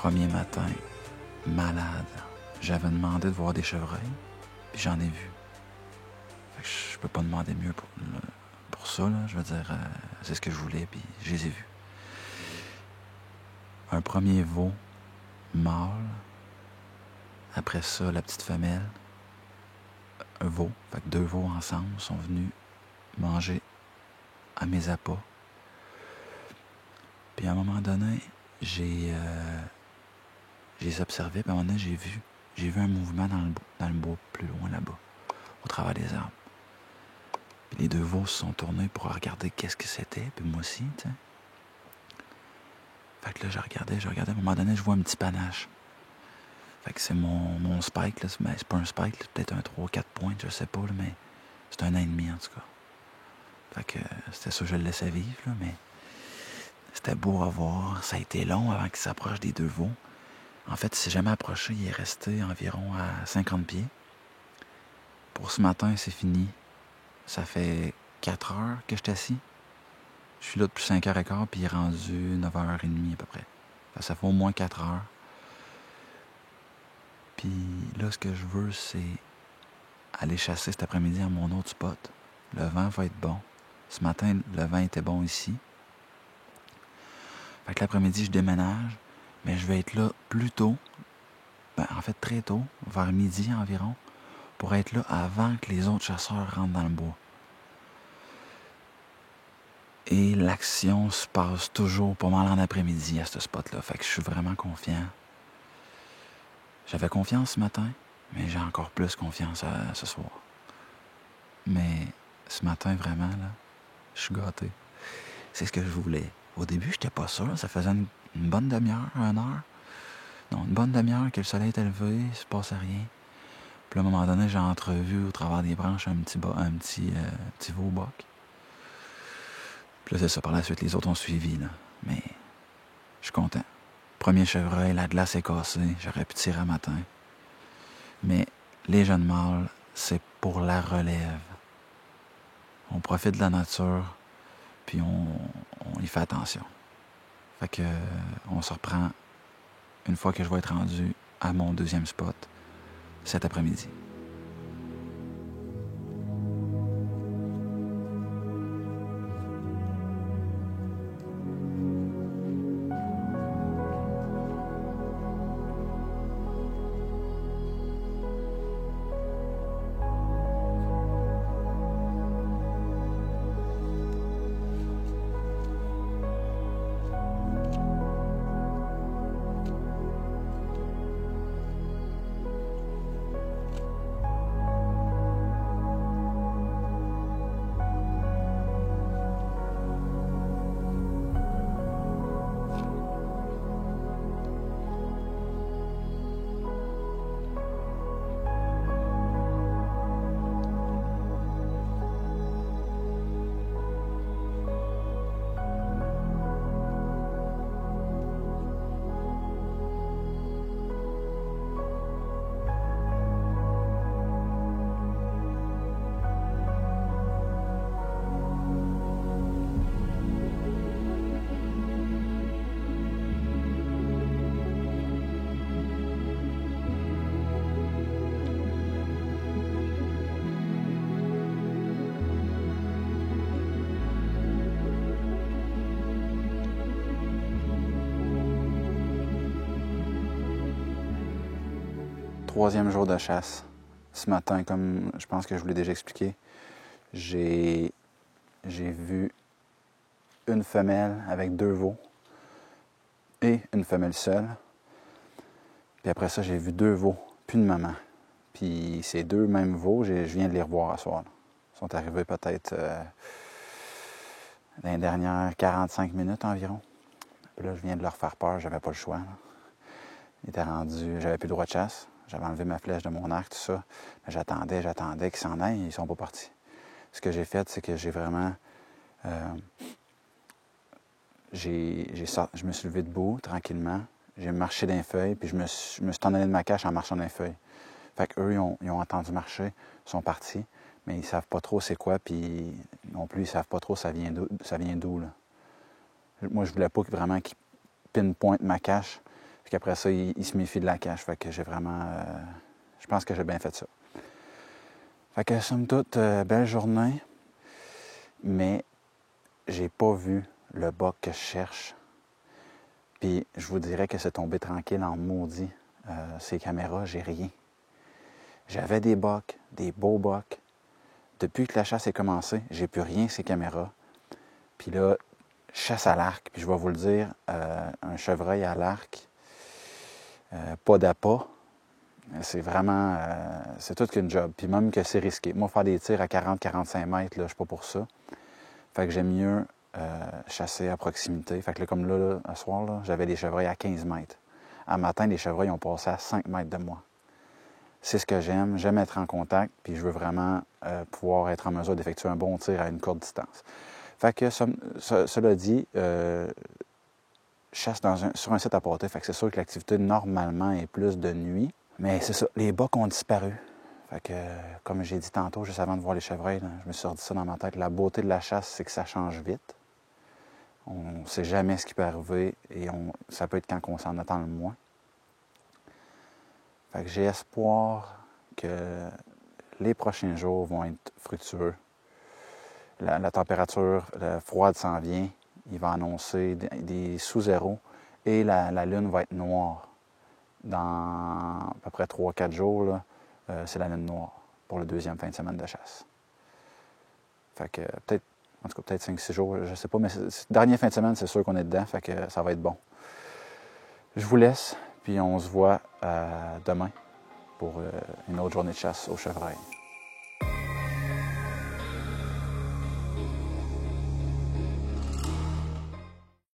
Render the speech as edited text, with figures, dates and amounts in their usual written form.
Premier matin, malade. J'avais demandé de voir des chevreuils, puis j'en ai vu. Fait que je peux pas demander mieux pour ça, là. Je veux dire, c'est ce que je voulais, puis je les ai vus. Un premier veau mâle. Après ça, la petite femelle. Un veau. Fait que 2 veaux ensemble sont venus manger à mes appâts. Puis à un moment donné, j'ai observé, puis à un moment donné, j'ai vu un mouvement dans le bois plus loin là-bas, au travers des arbres. Puis les 2 veaux se sont tournés pour regarder qu'est-ce que c'était, puis moi aussi, tu sais. Fait que là, je regardais, à un moment donné, je vois un petit panache. Fait que c'est mon spike, là. Mais c'est pas un spike, c'est peut-être un 3-4 points, je sais pas, là, mais c'est 1 an et demi, en tout cas. Fait que c'était ça, je le laissais vivre, là, mais c'était beau à voir. Ça a été long avant qu'il s'approche des 2 veaux. En fait, il s'est jamais approché, il est resté environ à 50 pieds. Pour ce matin, c'est fini. Ça fait 4 heures que je suis assis. Je suis là depuis 5h15, puis il est rendu 9h30 à peu près. Ça fait au moins 4 heures. Puis là, ce que je veux, c'est aller chasser cet après-midi à mon autre spot. Le vent va être bon. Ce matin, le vent était bon ici. Fait que l'après-midi, je déménage, mais je vais être là plus tôt. En fait, très tôt, vers midi environ, pour être là avant que les autres chasseurs rentrent dans le bois. Et l'action se passe toujours pas mal en après-midi à ce spot-là. Fait que je suis vraiment confiant. J'avais confiance ce matin, mais j'ai encore plus confiance ce soir. Mais ce matin, vraiment, là, je suis gâté. C'est ce que je voulais. Au début, j'étais pas sûr. Ça faisait une bonne demi-heure, 1 heure. Non, une bonne demi-heure que le soleil était levé, il se passait rien. Puis à un moment donné, j'ai entrevu au travers des branches un petit veau boc. Puis là, c'est ça. Par la suite, les autres ont suivi, là. Mais je suis content. Premier chevreuil, la glace est cassée. J'aurais pu tirer un matin. Mais les jeunes mâles, c'est pour la relève. On profite de la nature, puis on y fait attention. Fait que on se reprend une fois que je vais être rendu à mon 2e spot cet après-midi. Troisième jour de chasse. Ce matin, comme je pense que je vous l'ai déjà expliqué, j'ai vu une femelle avec 2 veaux et une femelle seule. Puis après ça, j'ai vu 2 veaux, puis une maman. Puis ces 2 mêmes veaux, je viens de les revoir à soir. Ils sont arrivés peut-être dans les dernières 45 minutes environ. Puis là, je viens de leur faire peur, j'avais pas le choix. Là. Ils étaient rendus, j'avais plus le droit de chasse. J'avais enlevé ma flèche de mon arc, tout ça. Mais j'attendais qu'ils s'en aillent et ils sont pas partis. Ce que j'ai fait, c'est que j'ai vraiment... je me suis levé debout, tranquillement. J'ai marché dans les feuilles, puis je me suis en allé de ma cache en marchant dans les feuilles. Fait qu'eux, ils ont entendu marcher, ils sont partis, mais ils savent pas trop c'est quoi, puis non plus, ils savent pas trop ça vient d'où, là. Moi, je voulais pas vraiment qu'ils pinpointent ma cache. Puis qu'après ça, il se méfie de la cache. Fait que j'ai vraiment... je pense que j'ai bien fait ça. Fait que somme toute, belle journée. Mais j'ai pas vu le buck que je cherche. Puis je vous dirais que c'est tombé tranquille en maudit. Ces caméras, j'ai rien. J'avais des bucks, des beaux bucks. Depuis que la chasse est commencée, j'ai plus rien ces caméras. Puis là, chasse à l'arc, puis je vais vous le dire, un chevreuil à l'arc, pas d'appât, c'est vraiment, c'est tout qu'une job. Puis même que c'est risqué. Moi, faire des tirs à 40-45 mètres, là, je suis pas pour ça. Fait que j'aime mieux chasser à proximité. Fait que là, comme là, ce soir, là, j'avais des chevreuils à 15 mètres. À matin, les chevreuils ont passé à 5 mètres de moi. C'est ce que j'aime. J'aime être en contact, puis je veux vraiment pouvoir être en mesure d'effectuer un bon tir à une courte distance. Fait que, cela dit, chasse sur un site à pâté, fait que c'est sûr que l'activité, normalement, est plus de nuit. Mais c'est ça, les bucks ont disparu. Fait que, comme j'ai dit tantôt, juste avant de voir les chevreuils, là, je me suis redit ça dans ma tête. La beauté de la chasse, c'est que ça change vite. On ne sait jamais ce qui peut arriver et ça peut être quand on s'en attend le moins. Fait que j'ai espoir que les prochains jours vont être fructueux. La température froide s'en vient. Il va annoncer des sous-zéros et la lune va être noire. Dans à peu près 3-4 jours, là, c'est la lune noire pour le deuxième fin de semaine de chasse. Fait que peut-être 5-6 jours, je sais pas, mais dernière fin de semaine, c'est sûr qu'on est dedans, fait que ça va être bon. Je vous laisse, puis on se voit demain pour une autre journée de chasse au chevreuil.